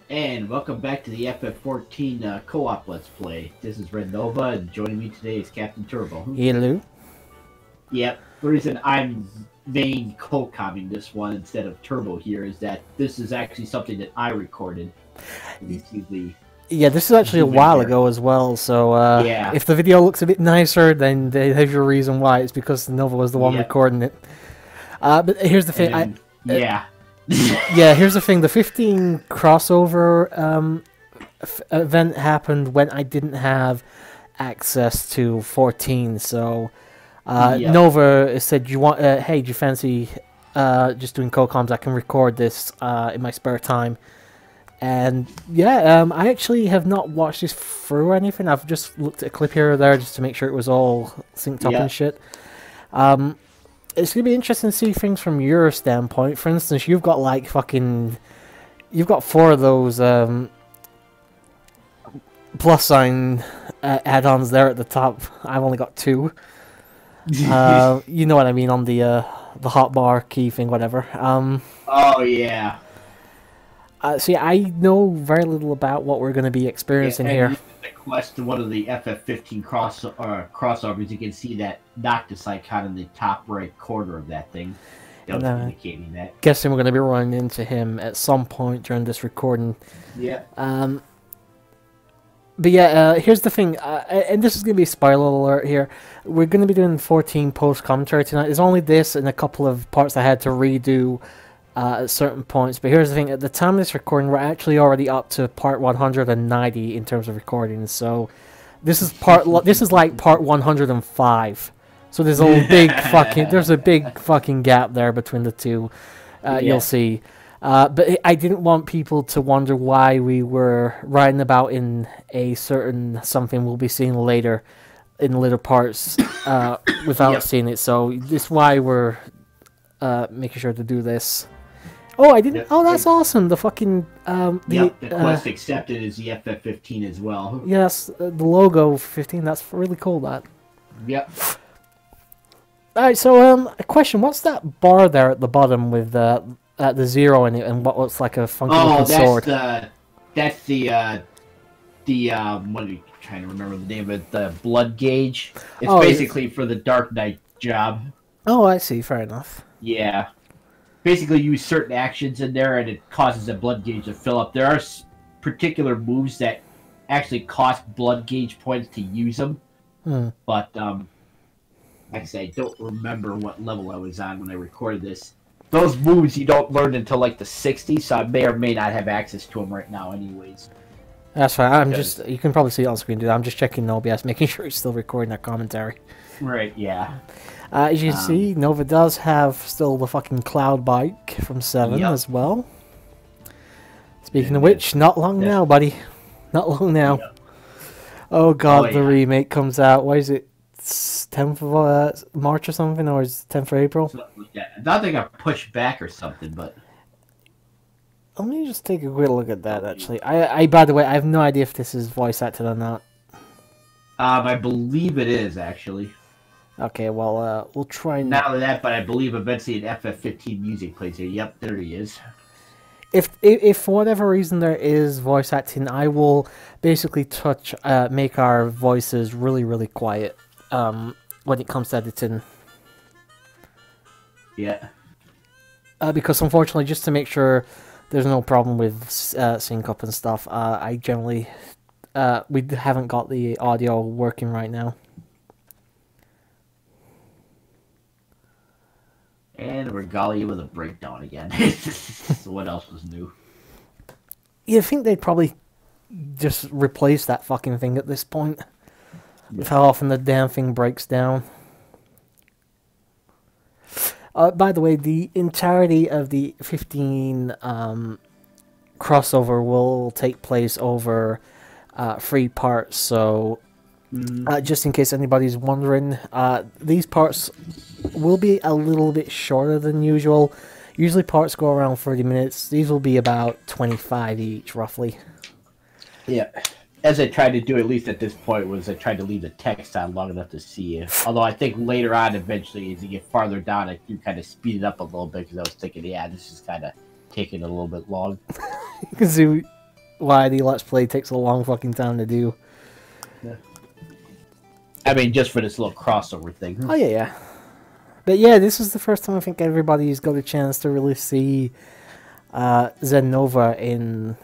And welcome back to the FF14 co-op Let's Play. This is Red Nova, and joining me today is Captain Turbo. Hello. Yep, the reason I'm main co-comming this one instead of Turbo here is that this is actually something that I recorded. Yeah, this is actually a while ago as well, so yeah. If the video looks a bit nicer, then there's your reason why. It's because Nova was the one recording it. But here's the thing. Yeah, here's the thing. The 15 crossover event happened when I didn't have access to 14, so Nova said, "You want? Hey, do you fancy just doing co-coms? I can record this in my spare time." And yeah, I actually have not watched this through or anything. I've just looked at a clip here or there just to make sure it was all synced up and shit. It's gonna be interesting to see things from your standpoint. For instance, you've got like you've got 4 of those plus sign add-ons there at the top. I've only got 2. You know what I mean, on the hotbar key thing, whatever. Oh yeah. See, I know very little about what we're going to be experiencing here. The quest to one of the FF15 crossovers, you can see that Noctis icon in the top right corner of that thing. Indicating that. Guessing we're going to be running into him at some point during this recording. Yeah. But yeah, here's the thing, and this is going to be a spoiler alert here. We're going to be doing 14 post-commentary tonight. There's only this and a couple of parts I had to redo at certain points, but here's the thing, at the time of this recording we're actually already up to part 190 in terms of recording, so this is like part 105, so there's a big fucking gap there between the two. You'll see, but I didn't want people to wonder why we were writing about in a certain something we'll be seeing later in later parts without seeing it, so this is why we're making sure to do this. Oh, I didn't. Oh, that's awesome. The fucking the quest accepted is the FF15 as well. Yes, the logo 15. That's really cool. That. Yep. All right. So, a question. What's that bar there at the bottom with the 0 in it, and what looks like a funky looking sword? That's the what are you trying to remember the name of it? The blood gauge. It's basically for the Dark Knight job. Oh, I see. Fair enough. Yeah. Basically, use certain actions in there, and it causes a blood gauge to fill up. There are particular moves that actually cost blood gauge points to use them. But, like I say, I don't remember what level I was on when I recorded this. Those moves you don't learn until, like, the 60s, so I may or may not have access to them right now anyways. That's fine. You can probably see it on screen, dude. I'm just checking OBS, making sure it's still recording that commentary. Right, yeah. As you can see, Nova does have still the fucking cloud bike from 7 as well. Speaking of which, not long now, buddy. Not long now. Oh god, the remake comes out. Why is it 10th of March or something? Or is it 10th of April? I thought they got pushed back or something, but... Let me just take a quick look at that, actually. By the way, I have no idea if this is voice acted or not. I believe it is, actually. Okay, well, we'll try and... Not only that, but I believe eventually an FF15 music plays here. Yep, there he is. If for whatever reason there is voice acting, I will basically make our voices really, really quiet when it comes to editing. Yeah. Because unfortunately, just to make sure there's no problem with sync up and stuff, I generally... we haven't got the audio working right now. And Regalia with a breakdown again. So what else was new? You think they'd probably just replace that fucking thing at this point? With how often the damn thing breaks down. By the way, the entirety of the 15 crossover will take place over 3 parts, so... just in case anybody's wondering, these parts will be a little bit shorter than usual. Usually parts go around 30 minutes. These will be about 25 each, roughly. Yeah. As I tried to do, at least at this point, was I tried to leave the text on long enough to see it. Although I think later on, eventually, as you get farther down, I do kind of speed it up a little bit, because I was thinking, yeah, this is kind of taking a little bit long. You can see why the Let's Play takes a long fucking time to do. Yeah. I mean, just for this little crossover thing. Oh, yeah. But yeah, this is the first time I think everybody's got a chance to really see Zen Nova in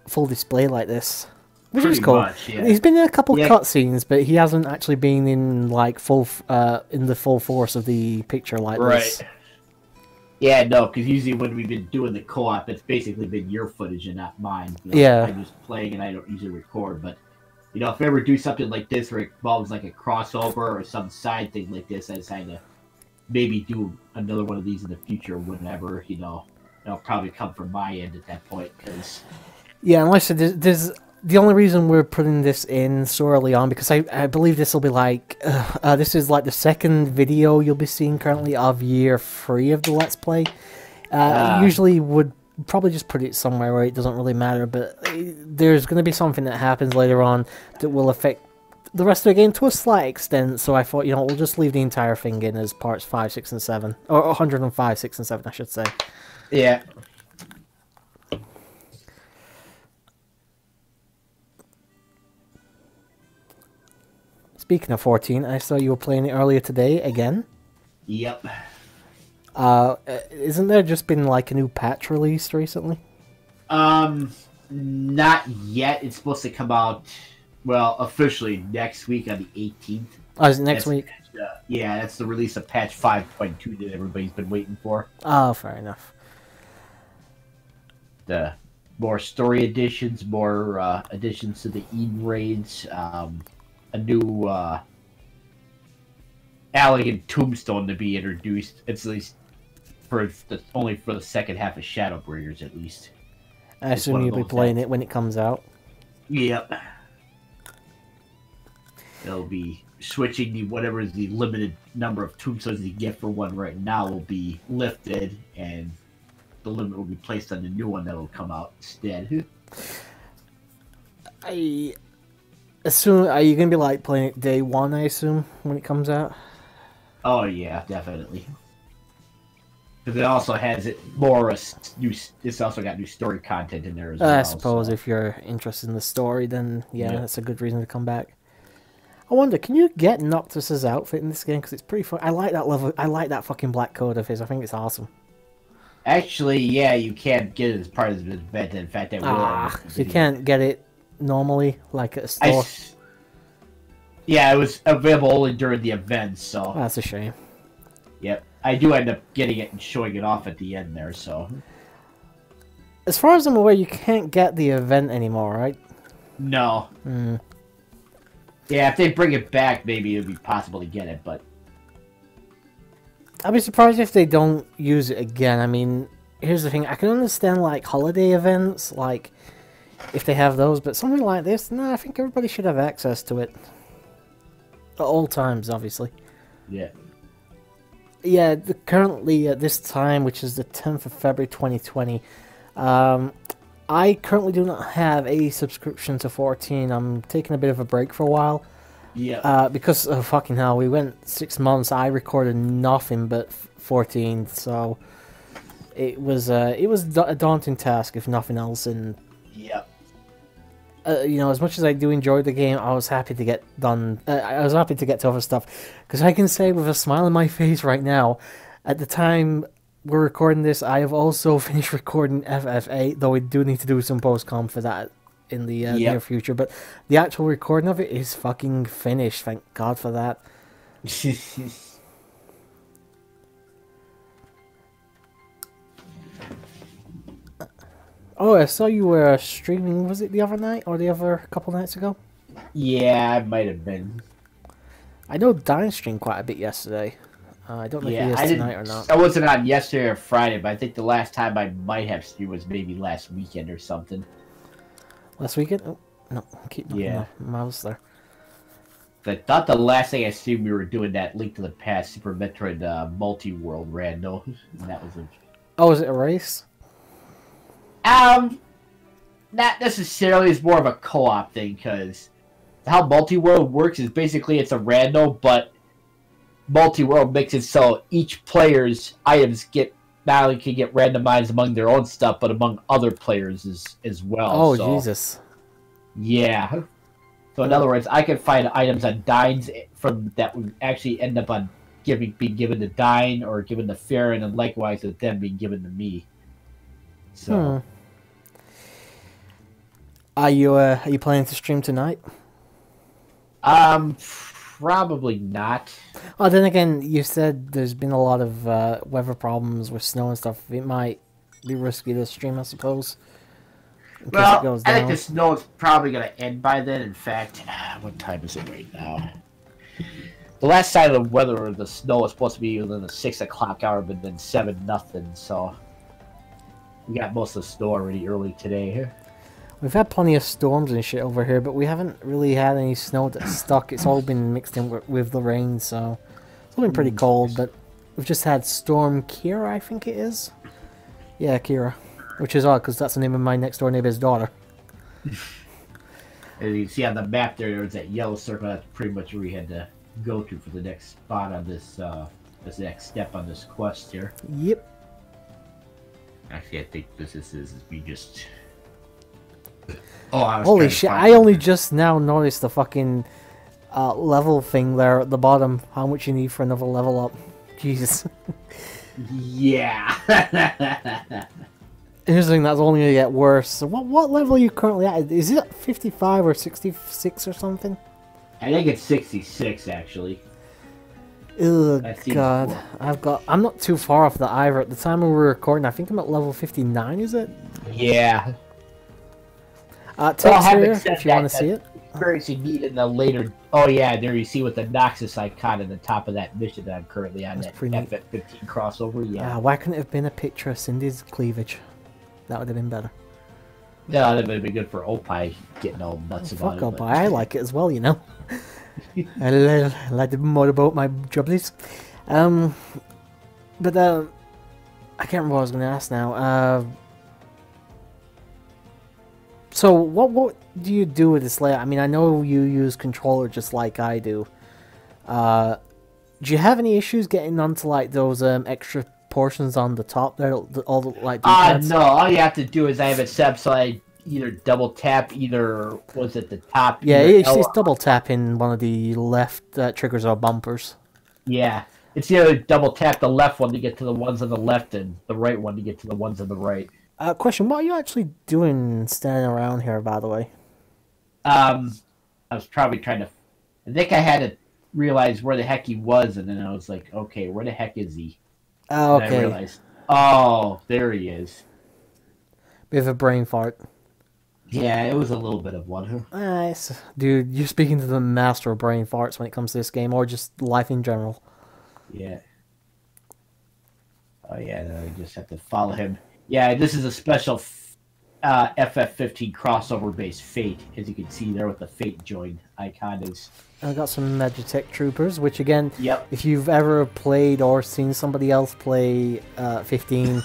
full display like this. Which is cool. Much, yeah. He's been in a couple cutscenes, but he hasn't actually been in like in the full force of the picture like this. Yeah, no, because usually when we've been doing the co-op, it's basically been your footage and not mine. I'm just playing and I don't usually record. But if I ever do something like this where it involves like a crossover or some side thing like this, I decide to maybe do another one of these in the future. Whenever it'll probably come from my end at that point. Cause yeah, and like I said, there's the only reason we're putting this in so early on, because I believe this will be like, this is like the second video you'll be seeing currently of year 3 of the Let's Play. Usually would probably just put it somewhere where it doesn't really matter, but there's going to be something that happens later on that will affect the rest of the game to a slight extent, so I thought, we'll just leave the entire thing in as parts 5, 6, and 7. Or 105, 6, and 7, I should say. Yeah. Speaking of 14, I saw you were playing it earlier today again. Yep. Isn't there just been like a new patch released recently? Not yet. It's supposed to come out, well, officially next week on the 18th. Oh, is it next week? Yeah, that's the release of patch 5.2 that everybody's been waiting for. Oh, fair enough. The more story additions, more additions to the Eden raids, a new elegant tombstone to be introduced. It's at least only for the second half of Shadowbringers, at least. I assume you'll be playing it when it comes out. Yep. It'll be switching whatever is the limited number of tombstones you get for one right now will be lifted, and the limit will be placed on the new one that will come out instead. I assume, are you gonna be like playing it day 1? I assume when it comes out. Oh yeah, definitely. Because it also has more new. It's also got new story content in there as well. I suppose if you're interested in the story, then yeah, that's a good reason to come back. I wonder, can you get Noctis's outfit in this game? Because it's pretty fun. I like that level. I like that fucking black coat of his. I think it's awesome. Actually, yeah, you can't get it as part of the event. In fact, that will. You can't get it normally, like at a store. Yeah, it was available only during the event, so That's a shame. Yep, I do end up getting it and showing it off at the end there. So, as far as I'm aware, you can't get the event anymore, right? No. Yeah, if they bring it back, maybe it would be possible to get it, but I'd be surprised if they don't use it again. I mean, here's the thing: I can understand like holiday events, like if they have those, but something like this, no, I think everybody should have access to it at all times, obviously. Yeah. Yeah, currently at this time, which is the 10th of February 2020, I currently do not have a subscription to 14. I'm taking a bit of a break for a while. Yeah. Because of fucking hell, we went 6 months. I recorded nothing but 14, so it was a daunting task, if nothing else. And yeah. As much as I do enjoy the game, I was happy to get done. I was happy to get to other stuff, because I can say with a smile on my face right now, at the time we're recording this, I have also finished recording FF8, though we do need to do some post-com for that in the near future. But the actual recording of it is fucking finished. Thank God for that. Oh, I saw you were streaming, was it the other night, or the other couple nights ago? Yeah, it might have been. I know Dine streamed quite a bit yesterday. I don't know if he is tonight or not. I wasn't on yesterday or Friday, but I think the last time I might have streamed was maybe last weekend or something. Last weekend? Oh, no, keep my mouse there. I thought the last thing I streamed we were doing that Link to the Past Super Metroid multi-world rando. And that was Oh, was it a race? Not necessarily. It's more of a co-op thing, because how multi-world works is basically it's a rando, but multi-world makes it so each player's items get not only can get randomized among their own stuff, but among other players as well. Oh, so, Jesus. Yeah. So in other words, I can find items on Dines from that would actually end up on being given to Dine or given to Farron, and likewise with them being given to me. So, are you planning to stream tonight? probably not. Oh, then again, you said there's been a lot of weather problems with snow and stuff. It might be risky to stream, I suppose. Well, I think the snow is probably going to end by then. In fact, what time is it right now? The last sign of the weather of the snow was supposed to be within the 6 o'clock hour, but then 7-0. So we got most of the snow already early today. We've had plenty of storms and shit over here, but we haven't really had any snow that's stuck. It's all been mixed in with the rain, so it's all been pretty cold. But we've just had Storm Kira, I think it is. Yeah, Kira. Which is odd, because that's the name of my next-door neighbor's daughter. As you can see on the map there's that yellow circle. That's pretty much where we had to go to for the next spot on this next step on this quest here. Yep. Actually, I think this is we just... Oh, holy shit, I only just now noticed the fucking level thing there at the bottom. How much you need for another level up. Jesus. Yeah. Here's the thing, that's only going to get worse. So what level are you currently at? Is it 55 or 66 or something? I think it's 66, actually. Oh, God. I'm not too far off the either. At the time we were recording, I think I'm at level 59, is it? Yeah. Text here, if you want to see it. Experience you need in the later... Oh, yeah, there you see with the Noxus icon at the top of that mission that I'm currently on, that FF15 crossover, yeah. Why couldn't it have been a picture of Cindy's cleavage? That would have been better. Yeah, that would have been good for Opie getting all nuts about it. Fuck Opie, I like it as well, you know. I like to motorboat my jubblies. But I can't remember what I was going to ask now. So what do you do with this layout? I mean, I know you use controller just like I do. Do you have any issues getting onto like those extra portions on the top there? All the like. No. All you have to do is I have it set up so I either double tap was it the top? Yeah, it's double tapping one of the left triggers or bumpers. Yeah, it's either double tap the left one to get to the ones on the left and the right one to get to the ones on the right. Question, what are you actually doing standing around here, by the way? I was probably trying to... I think I had to realize where the heck he was, and then I was like, okay, where the heck is he? Oh, okay. And I realized, oh, there he is. Bit of a brain fart. Yeah, it was a little bit of one. Nice. Dude, you're speaking to the master of brain farts when it comes to this game, or just life in general. Yeah. Oh, yeah, no, I just have to follow him. Yeah, this is a special FF15 crossover-based Fate, as you can see there with the Fate join icon. I got some Magitech Troopers, which again, yep. If you've ever played or seen somebody else play 15,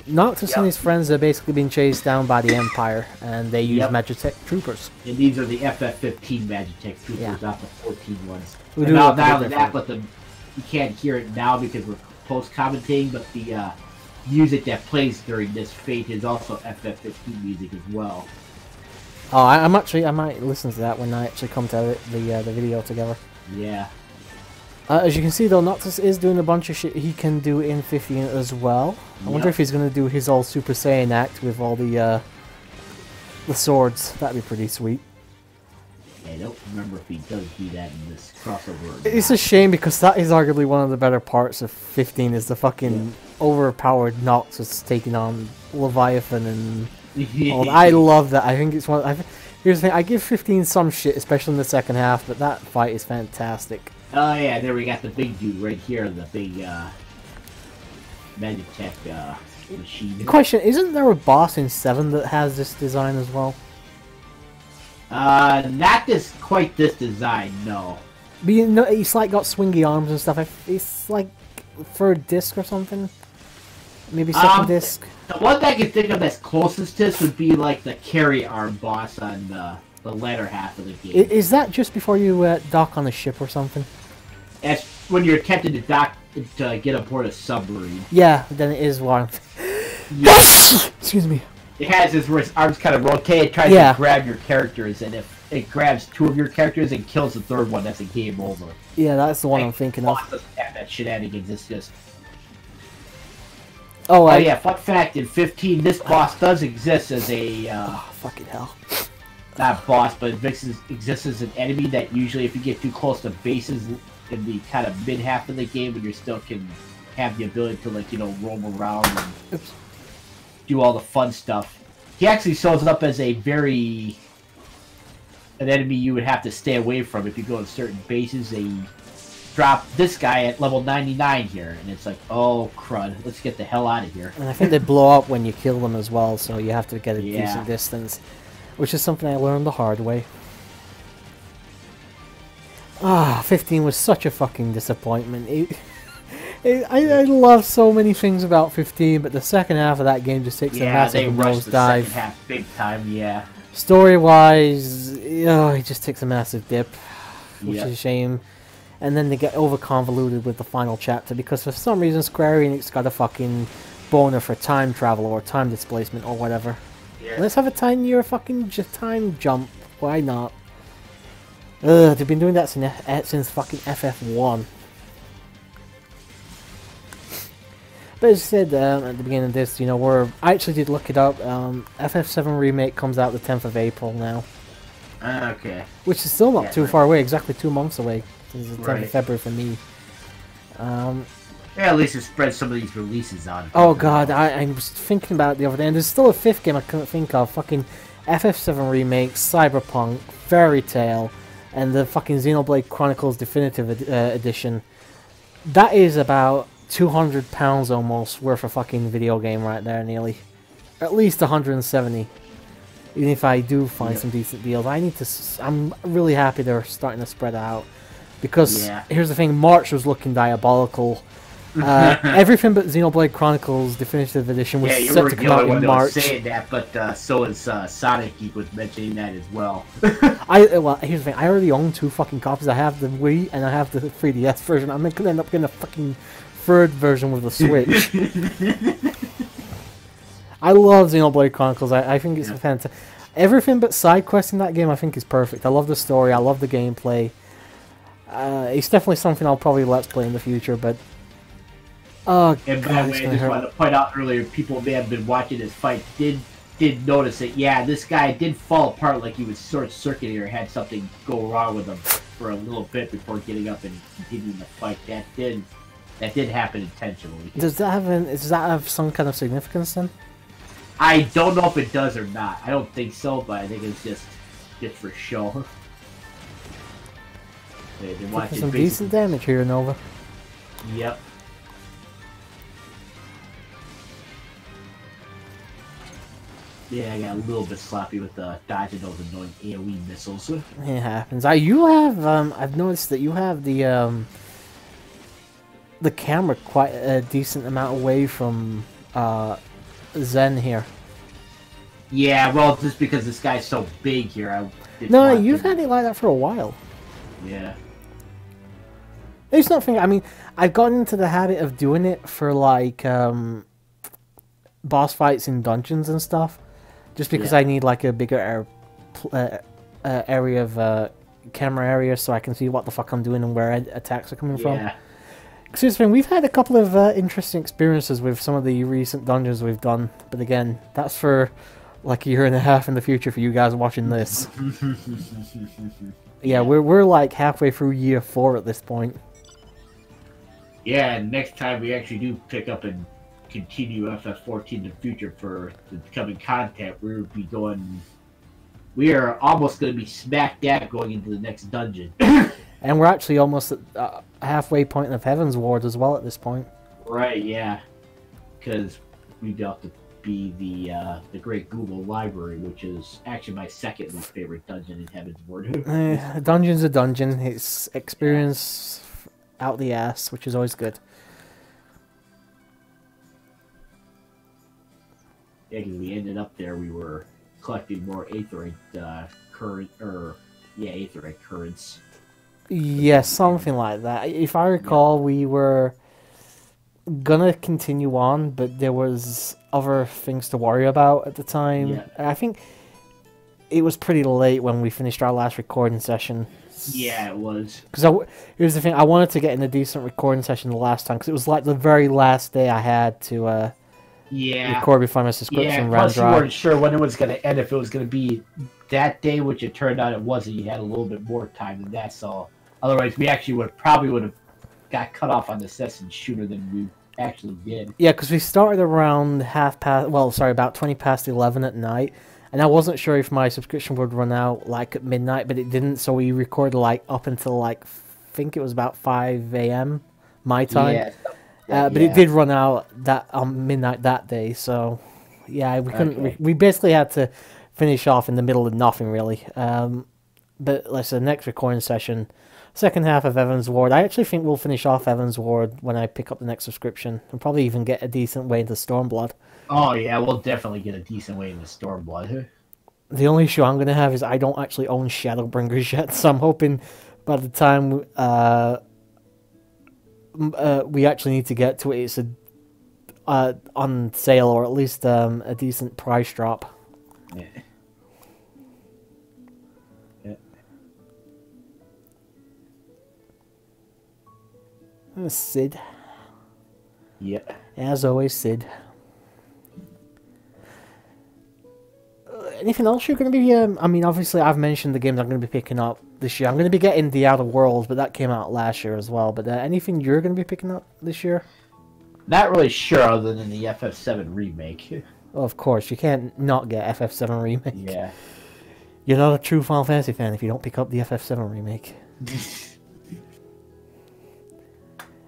Noctis and his friends are basically being chased down by the Empire, and they use Magitech Troopers. And these are the FF15 Magitech Troopers, not the 14 ones. We and not only that, but you can't hear it now because we're post-commentating, but the music that plays during this Fate is also FF15 music as well. Oh, I might listen to that when I actually come to edit the video together. Yeah. As you can see though, Noctis is doing a bunch of shit he can do in 15 as well. I wonder if he's going to do his old Super Saiyan act with all the swords. That'd be pretty sweet. I don't remember if he does do that in this crossover. It's a shame because that is arguably one of the better parts of 15 is the fucking overpowered Noctis taking on Leviathan and all. I love that. I think it's one. Here's the thing. I give 15 some shit, especially in the second half, but that fight is fantastic. Oh yeah, there we got the big dude right here, the big Magitech machine. The question: isn't there a boss in 7 that has this design as well? Not quite this design, no. But you know, it's like got swingy arms and stuff. It's like third disc or something. Maybe second disc. The one that I can think of that's closest to this would be like the carry arm boss on the latter half of the game. Is that just before you dock on the ship or something? That's when you're attempting to dock to get aboard a submarine. Yeah, then it is one. Yes! Excuse me. It has this where its arms kind of rotate, it tries to grab your characters, and if it grabs 2 of your characters and kills the 3rd one, that's a game over. Yeah, that's the one I'm thinking of. Doesn't have that shenanigans, it's just... Oh yeah, fun fact, in 15, this boss does exist as a... oh, fucking hell. Not boss, but it exists as an enemy that usually if you get too close to bases in the kind of mid-half of the game when you still can have the ability to, like, you know, roam around and do all the fun stuff. He actually shows it up as an enemy you would have to stay away from if you go to certain bases. They drop this guy at level 99 here, and it's like, oh crud, let's get the hell out of here. And I think they blow up when you kill them as well, so you have to get a decent distance, which is something I learned the hard way. 15 was such a fucking disappointment. I love so many things about 15, but the second half of that game just takes a massive nosedive. The second half big time, yeah. Story-wise, it just takes a massive dip, which is a shame. And then they get over-convoluted with the final chapter, because for some reason Square Enix got a fucking boner for time travel or time displacement or whatever. Yeah. Let's have a 10-year fucking time jump. Why not? They've been doing that since fucking FF1. But as I said at the beginning of this, you know, I actually did look it up. FF7 Remake comes out the 10th of April now. Okay. Which is still not too far away, exactly 2 months away. It's the 10th of February for me. Yeah, at least it spreads some of these releases out. Oh god, I was thinking about it the other day, and there's still a 5th game I couldn't think of. Fucking FF7 Remake, Cyberpunk, Fairy Tail, and the fucking Xenoblade Chronicles Definitive Edition. That is about £200 almost worth of fucking video game right there, nearly. At least 170. Even if I do find some decent deals, I'm really happy they're starting to spread out. Because here's the thing, March was looking diabolical. Everything but Xenoblade Chronicles Definitive Edition was set to come out in March. Saying that, but so is Sonic Geek was mentioning that as well. Well, here's the thing, I already own 2 fucking copies. I have the Wii and I have the 3DS version. I'm gonna end up getting a fucking 3rd version with the Switch. I love Xenoblade Chronicles. I think it's fantastic. Everything but side quests in that game I think is perfect. I love the story. I love the gameplay. It's definitely something I'll probably let's play in the future, but... Oh, and by the way, I just wanted to point out earlier, people may have been watching this fight did notice that, this guy did fall apart like he was short-circuiting or had something go wrong with him for a little bit before getting up and continuing the fight. That did happen intentionally. Does that have some kind of significance then? I don't know if it does or not. I don't think so, but I think it's just for show. They some decent damage here, Nova. Yep. Yeah, I got a little bit sloppy with dodging those annoying AoE missiles. It happens. You have I've noticed that you have the camera quite a decent amount away from Zen here. Yeah, well, just because this guy's so big here, No, you've had it like that for a while. Yeah. It's nothing. I mean, I've gotten into the habit of doing it for like boss fights in dungeons and stuff, just because I need like a bigger area of camera area so I can see what the fuck I'm doing and where attacks are coming from. Excuse me, we've had a couple of interesting experiences with some of the recent dungeons we've done, but again, that's for like a year and a half in the future for you guys watching this. Yeah, we're like halfway through year 4 at this point. Yeah, and next time we actually do pick up and continue FF14 in the future for the coming content, we are almost going to be smack dab going into the next dungeon. And we're actually almost at halfway point of Heaven's Ward as well at this point. Right, yeah. Because we've got to be the Great Google Library, which is actually my second least favorite dungeon in Heaven's Ward. A dungeon's a dungeon. It's experience out the ass, which is always good. Yeah, because we ended up there, we were collecting more Aetheryte Aetheryte currents. Yeah, something like that. If I recall, we were gonna continue on, but there was other things to worry about at the time. Yeah. I think it was pretty late when we finished our last recording session. Yeah, it was. Because here's the thing, I wanted to get in a decent recording session the last time, because it was like the very last day I had to record before my subscription ran plus dry. you weren't sure when it was going to end, if it was going to be that day, which it turned out it wasn't. You had a little bit more time than that, so otherwise we actually probably would have got cut off on the session sooner than we actually did. Yeah, because we started around about 20 past 11 at night, and I wasn't sure if my subscription would run out like at midnight, but it didn't, so we recorded like up until like, I think it was about 5 a.m. my time. Yeah. But it did run out on midnight that day, so yeah, we couldn't. Okay. We basically had to finish off in the middle of nothing, really. But like I said, next recording session, second half of Evan's Ward. I actually think we'll finish off Evan's Ward when I pick up the next subscription, and probably even get a decent way into Stormblood. Oh yeah, we'll definitely get a decent way into Stormblood. The only issue I'm going to have is I don't actually own Shadowbringers yet, so I'm hoping by the time we actually need to get to it, it's on sale, or at least a decent price drop. Yeah. Sid. Yep. As always, Sid. Anything else you're going to be... I mean, obviously, I've mentioned the games I'm going to be picking up this year. I'm going to be getting The Outer Worlds, but that came out last year as well. But anything you're going to be picking up this year? Not really sure, other than the FF7 remake. Well, of course, you can't not get FF7 remake. Yeah. You're not a true Final Fantasy fan if you don't pick up the FF7 remake.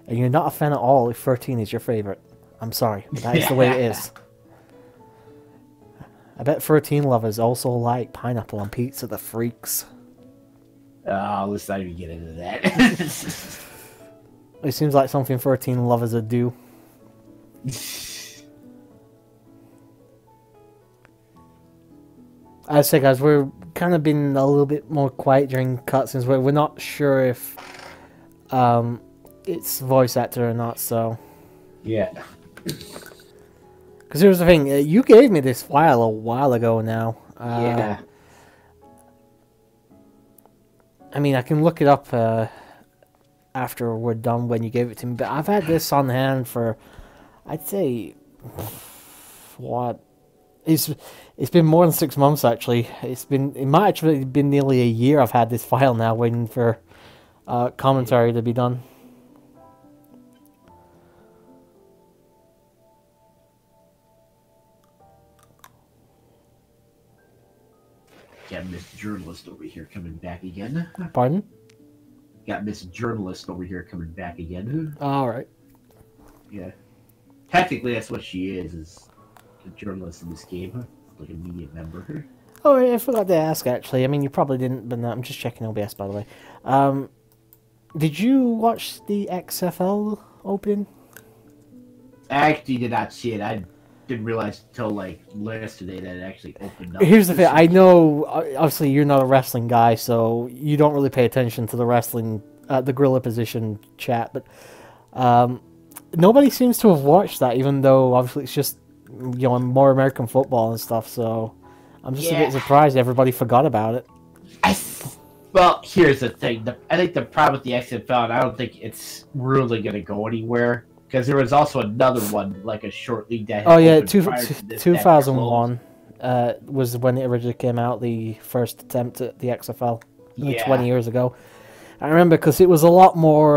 And you're not a fan at all if 13 is your favorite. I'm sorry, but that is the way it is. I bet 13 lovers also like pineapple on pizza, the freaks. Let's not even get into that. It seems like something 13 lovers would do. I say, guys, we're kind of been a little bit more quiet during cutscenes. We're not sure if it's voice actor or not, so... Yeah. Because here's the thing, you gave me this file a while ago now. Yeah. I mean, I can look it up after we're done when you gave it to me, but I've had this on hand for, I'd say, what? It's been more than 6 months, actually. It might actually been nearly a year I've had this file now, waiting for commentary to be done. Got Miss Journalist over here coming back again. Pardon? Got Miss Journalist over here coming back again. Alright. Yeah. Technically, that's what she is a journalist in this game. Like a media member. Oh, I forgot to ask, actually. I mean, you probably didn't, but no, I'm just checking OBS, by the way. Did you watch the XFL opening? I actually did not see it. I didn't realize until like yesterday that it actually opened up. Here's the thing, I know obviously you're not a wrestling guy, so you don't really pay attention to the wrestling, the gorilla position chat, but nobody seems to have watched that, even though obviously it's just, you know, more American football and stuff, so I'm just a bit surprised everybody forgot about it. Well, here's the thing, I think the problem with the XFL, and I don't think it's really going to go anywhere, because there was also another one, like a short league that... Oh yeah, 2001 was when it originally came out, the first attempt at the XFL, 20 years ago. I remember because it was a lot more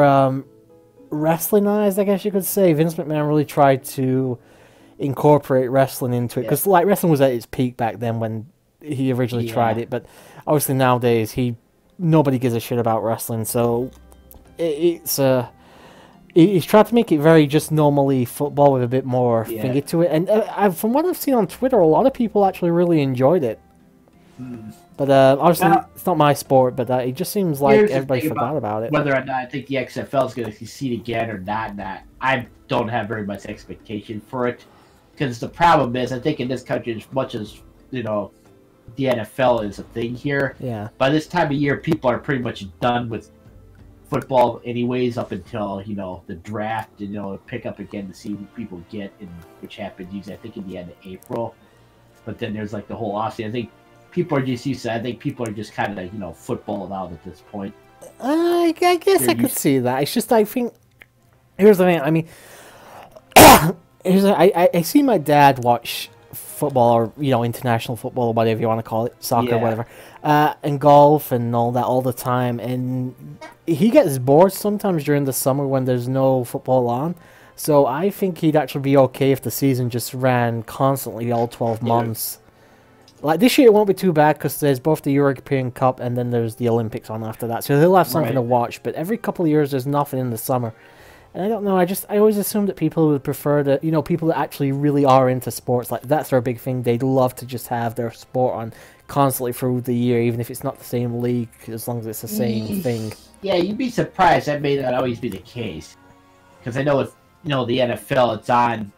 wrestlingized, I guess you could say. Vince McMahon really tried to incorporate wrestling into it, because like wrestling was at its peak back then when he originally tried it, but obviously nowadays nobody gives a shit about wrestling, so he's tried to make it very just normally football with a bit more finger to it. And from what I've seen on Twitter, a lot of people actually really enjoyed it. But obviously, it's not my sport, but it just seems like everybody forgot about it. Whether or not I think the XFL is going to succeed again or not, I don't have very much expectation for it. Because the problem is, I think in this country, as much as, you know, the NFL is a thing here, by this time of year, people are pretty much done with football anyways up until the draft, and pick up again to see who people get, which happens usually I think in the end of April. But then there's like the whole offseason. I think people are just used to. I think people are just kind of footballed out at this point. I guess I could see that. It's just I think here's the thing. I mean, I see my dad watch football or international football or whatever you want to call it, soccer, whatever, and golf and all that all the time, and he gets bored sometimes during the summer when there's no football on. So I think he'd actually be okay if the season just ran constantly all 12 months. Like this year it won't be too bad because there's both the European Cup and then there's the Olympics on after that, so he'll have something to watch. But every couple of years there's nothing in the summer. And I don't know, I always assumed that people would prefer to, people that actually really are into sports, like that's their big thing. They'd love to just have their sport on constantly through the year, even if it's not the same league, as long as it's the same thing. Yeah, you'd be surprised. That may not always be the case. Because I know with, the NFL, it's on,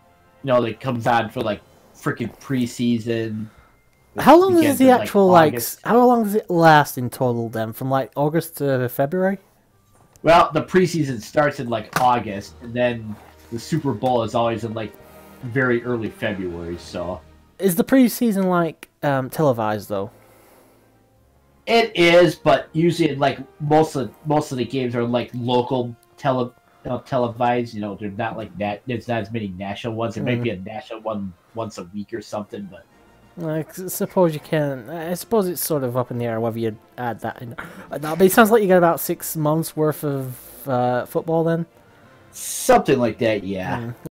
it comes on for like freaking preseason. How long is the actual, how long does it last in total then? From like August to February? Well, the preseason starts in like August, and then the Super Bowl is always in like very early February. So, is the preseason like televised though? It is, but usually like most of the games are like local televised. They're not like that. There's not as many national ones. There might be a national one once a week or something, but. I suppose you can. I suppose it's sort of up in the air whether you add that in. But it sounds like you got about 6 months worth of football then. Something like that, yeah.